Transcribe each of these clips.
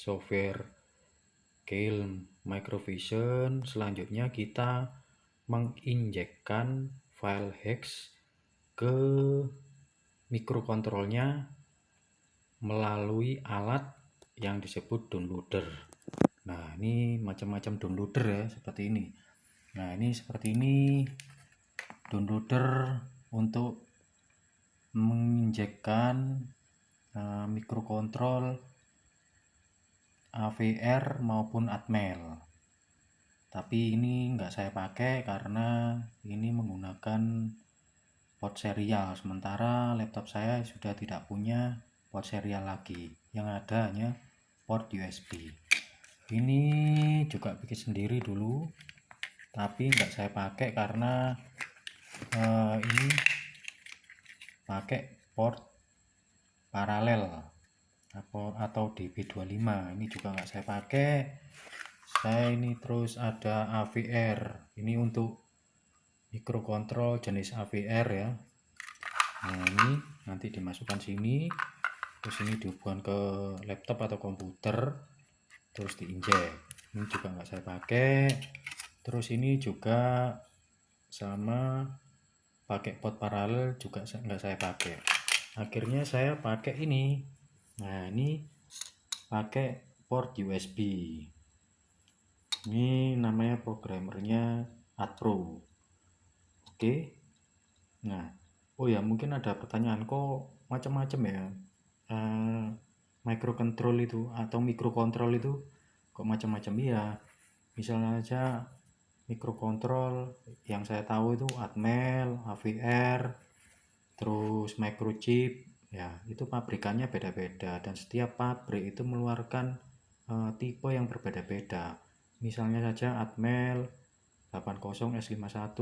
software Keil Microvision. Selanjutnya kita menginjekkan file hex ke mikrokontrolnya melalui alat yang disebut downloader. Nah, ini macam-macam downloader ya, seperti ini. Nah, ini seperti ini downloader untuk menginjekkan mikrokontrol AVR maupun Atmel. Tapi ini enggak saya pakai karena ini menggunakan port serial, sementara laptop saya sudah tidak punya port serial lagi, yang ada hanya port USB. Ini juga bikin sendiri dulu, tapi enggak saya pakai karena ini pakai port paralel atau DB25. Ini juga enggak saya pakai. Saya ini terus ada AVR, ini untuk mikrokontrol jenis AVR ya. Nah, ini nanti dimasukkan sini, terus ini dihubungkan ke laptop atau komputer, terus diinjek. Ini juga nggak saya pakai. Terus ini juga sama pakai port paralel juga nggak saya pakai. Akhirnya saya pakai ini. Nah, ini pakai port USB. Ini namanya programmernya AdPro. Oke. Nah, oh ya, mungkin ada pertanyaan, kok macam-macam ya microcontrol itu atau mikrokontrol itu kok macam-macam ya. Misalnya aja mikrokontrol yang saya tahu itu Atmel, AVR, terus microchip ya, itu pabrikannya beda-beda dan setiap pabrik itu mengeluarkan tipe yang berbeda-beda. Misalnya saja Atmel 80S51,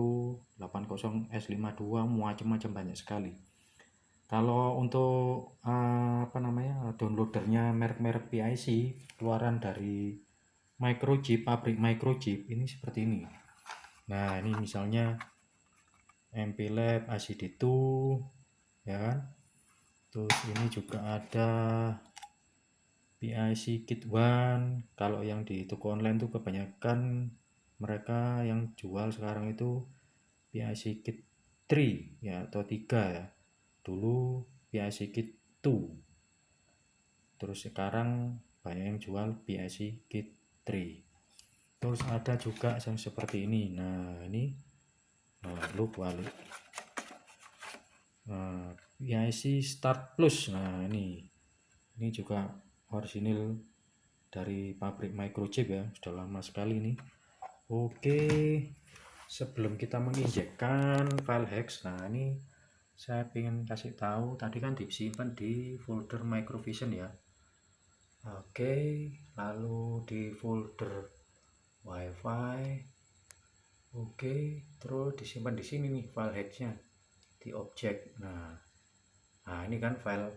80S52, macam-macam, banyak sekali. Kalau untuk downloadernya merek-merek PIC keluaran dari microchip, pabrik microchip ini seperti ini. Nah, ini misalnya MPLAB ACD2 ya kan. Terus ini juga ada PIC Kit 1. Kalau yang di toko online tuh kebanyakan mereka yang jual sekarang itu PIC Kit 3 ya, atau 3 ya. Dulu PIC Kit 2. Terus sekarang banyak yang jual PIC Kit 3. Terus ada juga yang seperti ini. Nah, ini lu balik. PIC Start Plus. Nah, ini juga orisinil dari pabrik microchip ya, sudah lama sekali ini. Oke, sebelum kita menginjekkan file hex, nah ini saya ingin kasih tahu, tadi kan disimpan di folder microvision ya. Oke, lalu di folder wifi. Oke, terus disimpan di sini nih file hexnya di objek. Nah, ini kan file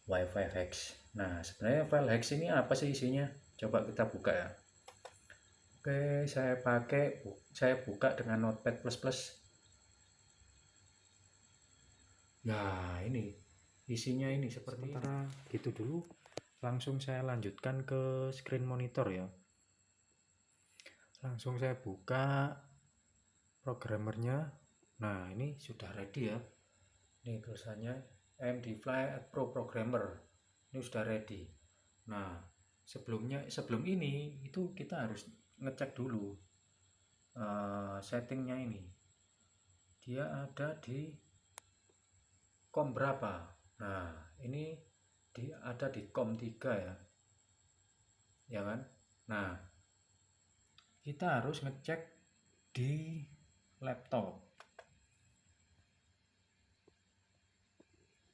wifi hex. Nah, sebenarnya file hex ini apa sih isinya? Coba kita buka ya. Oke, saya buka dengan Notepad++. Nah, ini isinya ini seperti sementara gitu dulu. Langsung saya lanjutkan ke screen monitor ya. Langsung saya buka programmernya. Nah, ini sudah ready ya. Ini tulisannya MDFly Pro Programmer. Ini sudah ready. Nah, sebelum ini itu kita harus ngecek dulu settingnya ini. Dia ada di COM berapa. Nah, ini ada di COM 3 ya. Ya kan? Nah, kita harus ngecek di laptop.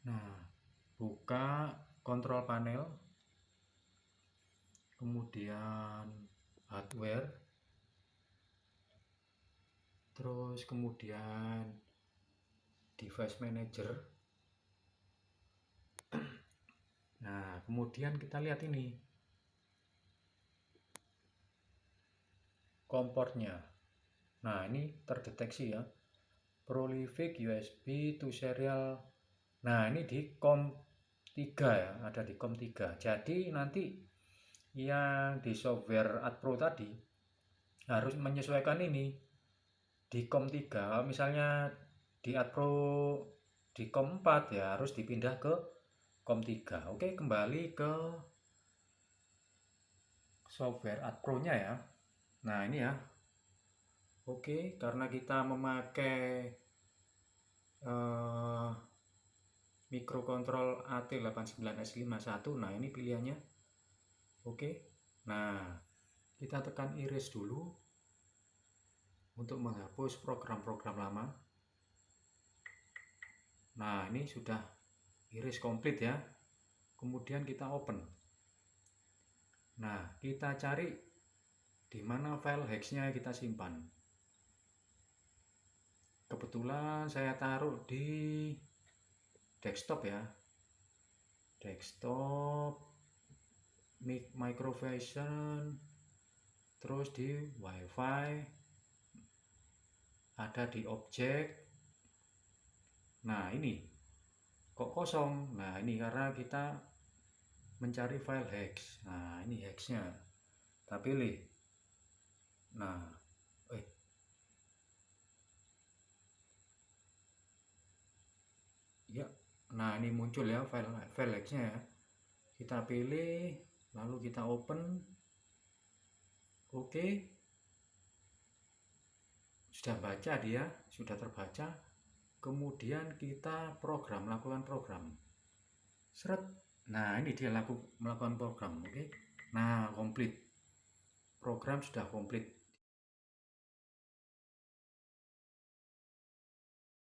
Nah, buka control panel, kemudian hardware, terus kemudian device manager. Nah, kemudian kita lihat ini komportnya. Nah, ini terdeteksi ya, prolific USB to serial. Nah, ini di COM 3 ya, ada di COM 3. Jadi nanti yang di software AdPro tadi harus menyesuaikan ini di COM 3. Kalau misalnya di AdPro di COM 4 ya harus dipindah ke COM 3. Oke, kembali ke software AdPro-nya ya. Nah, ini ya. Oke, karena kita memakai mikrokontrol AT89S51. Nah, ini pilihannya. Oke. Nah, kita tekan erase dulu untuk menghapus program-program lama. Nah, ini sudah erase komplit ya. Kemudian kita open. Nah, kita cari di mana file hex-nya kita simpan. Kebetulan saya taruh di desktop ya. Desktop, microversion, terus di wifi, ada di objek. Nah, ini kok kosong. Nah, ini karena kita mencari file hex. Nah, ini hexnya. Kita pilih. Nah, ya. Nah, ini muncul ya file hexnya ya. Kita pilih, lalu kita open. Oke. Sudah baca dia, sudah terbaca. Kemudian kita lakukan program. Seret. Nah, ini dia melakukan program. Oke. Nah, komplit. Program sudah komplit.